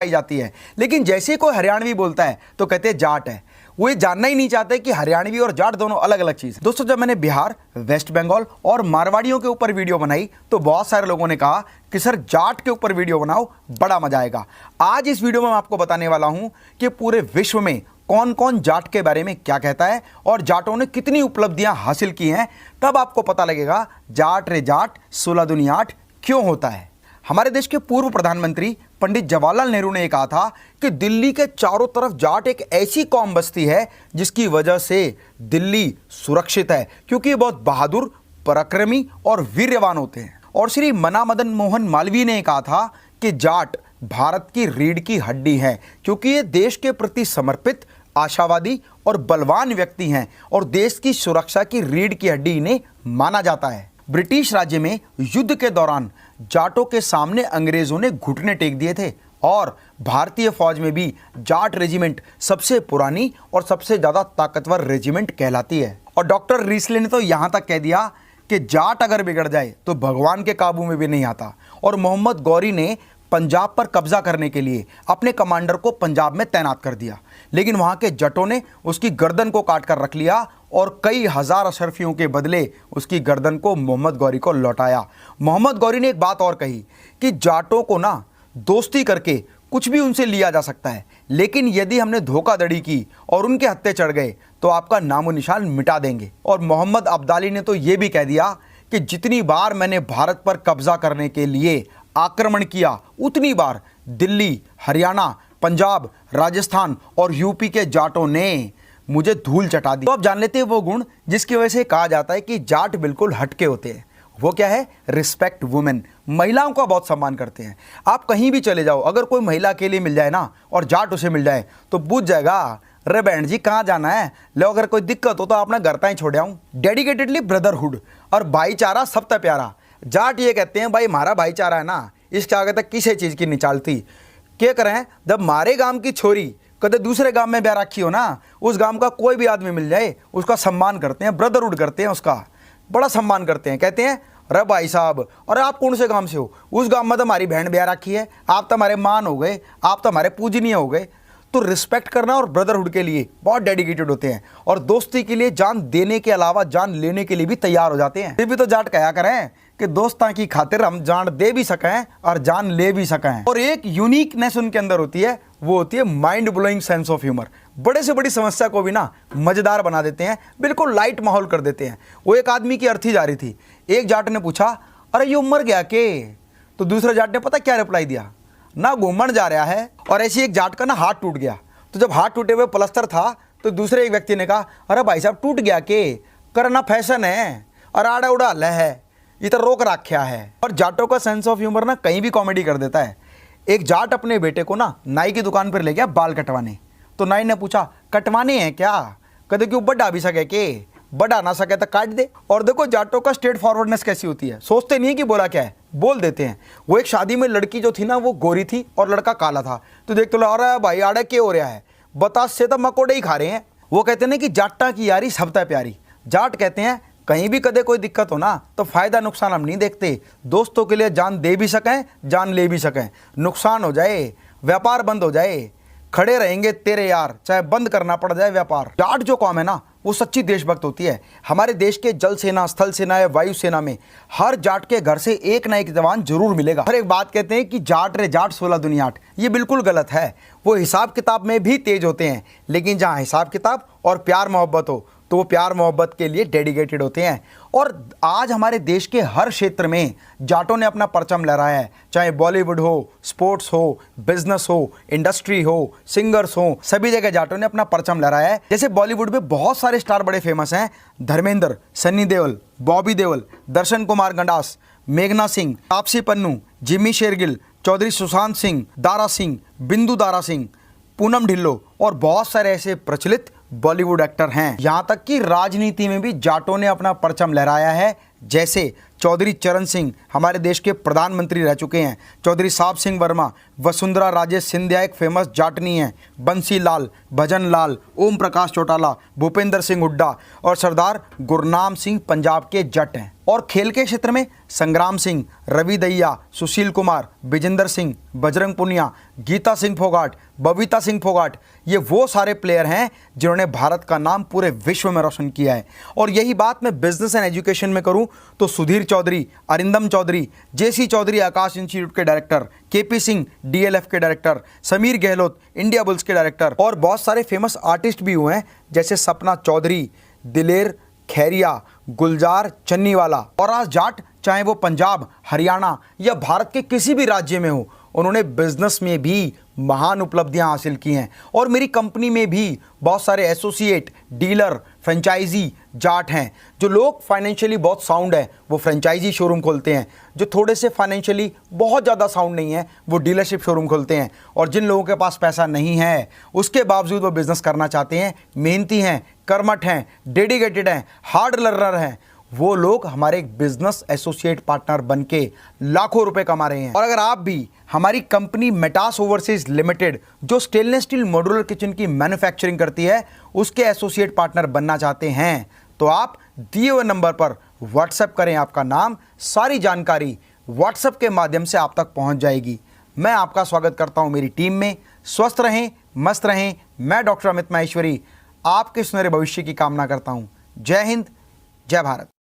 पाई जाती है। लेकिन जैसे ही कोई हरियाणवी बोलता है तो कहते हैं जाट है। वो ये जानना ही नहीं चाहते कि हरियाणवी और जाट दोनों अलग अलग चीज़ है। दोस्तों, जब मैंने बिहार, वेस्ट बंगाल और मारवाड़ियों के ऊपर वीडियो बनाई तो बहुत सारे लोगों ने कहा कि सर जाट के ऊपर वीडियो बनाओ, बड़ा मजा आएगा। आज इस वीडियो में मैं आपको बताने वाला हूं कि पूरे विश्व में कौन कौन जाट के बारे में क्या कहता है और जाटों ने कितनी उपलब्धियां हासिल की हैं। तब आपको पता लगेगा जाट रे जाट 16 दूनी 8 क्यों होता है। हमारे देश के पूर्व प्रधानमंत्री पंडित जवाहरलाल नेहरू ने कहा था कि दिल्ली के चारों तरफ जाट एक ऐसी कौम बसती है जिसकी वजह से दिल्ली सुरक्षित है, क्योंकि ये बहुत बहादुर, पराक्रमी और वीर्यवान होते हैं। और श्री मना मदन मोहन मालवीय ने कहा था कि जाट भारत की रीढ़ की हड्डी है, क्योंकि ये देश के प्रति समर्पित, आशावादी और बलवान व्यक्ति हैं और देश की सुरक्षा की रीढ़ की हड्डी इन्हें माना जाता है। ब्रिटिश राज्य में युद्ध के दौरान जाटों के सामने अंग्रेजों ने घुटने टेक दिए थे और भारतीय फौज में भी जाट रेजिमेंट सबसे पुरानी और सबसे ज़्यादा ताकतवर रेजिमेंट कहलाती है। और डॉक्टर रीसले ने तो यहाँ तक कह दिया कि जाट अगर बिगड़ जाए तो भगवान के काबू में भी नहीं आता। और मोहम्मद गौरी ने पंजाब पर कब्जा करने के लिए अपने कमांडर को पंजाब में तैनात कर दिया, लेकिन वहाँ के जटों ने उसकी गर्दन को काट कर रख लिया और कई हजार अशरफियों के बदले उसकी गर्दन को मोहम्मद गौरी को लौटाया। मोहम्मद गौरी ने एक बात और कही कि जाटों को ना दोस्ती करके कुछ भी उनसे लिया जा सकता है, लेकिन यदि हमने धोखाधड़ी की और उनके हत्थे चढ़ गए तो आपका नामो निशान मिटा देंगे। और मोहम्मद अब्दाली ने तो ये भी कह दिया कि जितनी बार मैंने भारत पर कब्जा करने के लिए आक्रमण किया उतनी बार दिल्ली, हरियाणा, पंजाब, राजस्थान और यूपी के जाटों ने मुझे धूल चटा दी। तो आप जान लेते हैं वो गुण जिसकी वजह से कहा जाता है कि जाट बिल्कुल हटके होते हैं। वो क्या है? Respect women. महिलाओं का बहुत सम्मान करते हैं। आप कहीं भी चले जाओ, अगर कोई महिला अकेली मिल जाए ना और जाट उसे मिल जाए तो पूछ जाएगा, अरे बहन जी कहाँ जाना है, लो अगर कोई दिक्कत हो तो अपना घर ताई छोड़ आऊँ। डेडिकेटेडली ब्रदरहुड और भाईचारा सबसे प्यारा। जाट ये कहते हैं भाई हमारा भाईचारा है ना, इसके आगे तक किसी चीज़ की नहीं चलती। क्या करें, जब हमारे गांव की छोरी कदे दूसरे गांव में ब्याह रखी हो ना, उस गांव का कोई भी आदमी मिल जाए उसका सम्मान करते हैं, ब्रदरहुड करते हैं, उसका बड़ा सम्मान करते हैं। कहते हैं अरे भाई साहब, अरे आप कौन से गांव से हो? उस गांव में तो हमारी बहन ब्याह रखी है, आप तो हमारे मान हो गए, आप तो हमारे पूजनीय हो गए। तो रिस्पेक्ट करना और ब्रदरहुड के लिए बहुत डेडिकेटेड होते हैं और दोस्ती के लिए जान देने के अलावा जान लेने के लिए भी तैयार हो जाते हैं। ये भी तो जाट कहा करें कि दोस्तां की खातिर हम जान दे भी सकें और जान ले भी सकें। और एक यूनिकनेस उनके अंदर होती है, वो होती है mind blowing sense of humour. बड़े से बड़ी समस्या को भी ना मजेदार बना देते हैं, बिल्कुल लाइट माहौल कर देते हैं। वो एक आदमी की अर्थी जा रही थी, एक जाट ने पूछा अरे ये मर गया के? तो दूसरे जाट ने पता क्या रिप्लाई दिया, ना घूमन जा रहा है। और ऐसी एक जाट का ना हाथ टूट गया, तो जब हाथ टूटे हुए प्लास्टर था तो दूसरे एक व्यक्ति ने कहा अरे भाई साहब टूट गया के? करना फैशन है और आड़ा उड़ा हल्ला है, ये तो रोक रखा है। और जाटों का सेंस ऑफ ह्यूमर ना कहीं भी कॉमेडी कर देता है। एक जाट अपने बेटे को ना नाई की दुकान पर ले गया बाल कटवाने, तो नाई ने पूछा कटवाने हैं क्या? कहते क्यों, बढ़ा भी सके के? बढ़ा ना सके तो काट दे। और देखो जाटों का स्ट्रेट फॉरवर्डनेस कैसी होती है, सोचते नहीं है कि बोला क्या है, बोल देते हैं। वो एक शादी में लड़की जो थी ना वो गोरी थी और लड़का काला था, तो देख तो अरे भाई आड़े क्या हो रहा है, बतास से तो मकोड़े ही खा रहे हैं। वो कहते हैं कि जाटा की यारी सबसे प्यारी। जाट कहते हैं कहीं भी कदे कोई दिक्कत हो ना तो फायदा नुकसान हम नहीं देखते, दोस्तों के लिए जान दे भी सकें, जान ले भी सकें। नुकसान हो जाए, व्यापार बंद हो जाए, खड़े रहेंगे तेरे यार, चाहे बंद करना पड़ जाए व्यापार। जाट जो कौम है ना वो सच्ची देशभक्त होती है। हमारे देश के जल सेना, स्थल सेना या वायु सेना में हर जाट के घर से एक ना एक जवान जरूर मिलेगा। हर एक बात कहते हैं कि जाट रे जाट 16 दूनी 8, ये बिल्कुल गलत है। वो हिसाब किताब में भी तेज होते हैं, लेकिन जहाँ हिसाब किताब और प्यार मोहब्बत हो तो वो प्यार मोहब्बत के लिए डेडिकेटेड होते हैं। और आज हमारे देश के हर क्षेत्र में जाटों ने अपना परचम लहराया है, चाहे बॉलीवुड हो, स्पोर्ट्स हो, बिजनेस हो, इंडस्ट्री हो, सिंगर्स हो, सभी जगह जाटों ने अपना परचम लहराया है। जैसे बॉलीवुड में बहुत सारे स्टार बड़े फेमस हैं, धर्मेंद्र, सन्नी देओल, बॉबी देओल, दर्शन कुमार गंडास, मेघना सिंह, तापसी पन्नू, जिमी शेरगिल, चौधरी सुशांत सिंह, दारा सिंह, बिंदु दारा सिंह, पूनम ढिल्लो और बहुत सारे ऐसे प्रचलित बॉलीवुड एक्टर हैं। यहाँ तक कि राजनीति में भी जाटों ने अपना परचम लहराया है। जैसे चौधरी चरण सिंह हमारे देश के प्रधानमंत्री रह चुके हैं, चौधरी साहब सिंह वर्मा वसुंधरा राजे सिंधिया एक फेमस जाटनी है, बंसी लाल, भजन लाल, ओम प्रकाश चौटाला, भूपेंद्र सिंह हुड्डा और सरदार गुरनाम सिंह पंजाब के जट हैं। और खेल के क्षेत्र में संग्राम सिंह, रवि दहिया, सुशील कुमार, विजेंद्र सिंह, बजरंग पुनिया, गीता सिंह फोगाट, बबीता सिंह फोगाट, ये वो सारे प्लेयर हैं जिन्होंने भारत का नाम पूरे विश्व में रोशन किया है। और यही बात मैं बिजनेस एंड एजुकेशन में करूं तो सुधीर चौधरी, अरिंदम चौधरी, जेसी चौधरी आकाश इंस्टीट्यूट के डायरेक्टर, केपी सिंह डीएलएफ के director, Sameer Gehlot India bulls के डायरेक्टर, और बहुत सारे फेमस आर्टिस्ट भी हुए हैं जैसे सपना चौधरी, दिलेर खैरिया, गुलजार चन्नीवाला। और आज जाट चाहे वो पंजाब, हरियाणा या भारत के किसी भी राज्य में हो, उन्होंने बिजनेस में भी महान उपलब्धियां हासिल की हैं। और मेरी कंपनी में भी बहुत सारे एसोसिएट, डीलर, फ्रेंचाइजी जाट हैं। जो लोग फाइनेंशियली बहुत साउंड है वो फ्रेंचाइजी शोरूम खोलते हैं, जो थोड़े से फाइनेंशियली बहुत ज़्यादा साउंड नहीं है वो डीलरशिप शोरूम खोलते हैं। और जिन लोगों के पास पैसा नहीं है उसके बावजूद वो बिज़नेस करना चाहते हैं, मेहनती हैं, कर्मठ हैं, डेडिकेटेड हैं, हार्ड लर्नर हैं, वो लोग हमारे एक बिजनेस एसोसिएट पार्टनर बनके लाखों रुपए कमा रहे हैं। और अगर आप भी हमारी कंपनी मेटास ओवरसीज लिमिटेड जो स्टेनलेस स्टील मॉड्यूलर किचन की मैन्युफैक्चरिंग करती है उसके एसोसिएट पार्टनर बनना चाहते हैं तो आप दिए हुए नंबर पर व्हाट्सएप करें। आपका नाम, सारी जानकारी व्हाट्सएप के माध्यम से आप तक पहुंच जाएगी। मैं आपका स्वागत करता हूं मेरी टीम में। स्वस्थ रहें, मस्त रहें। मैं डॉक्टर अमित माहेश्वरी आपके सुनहरे भविष्य की कामना करता हूं। जय हिंद, जय भारत।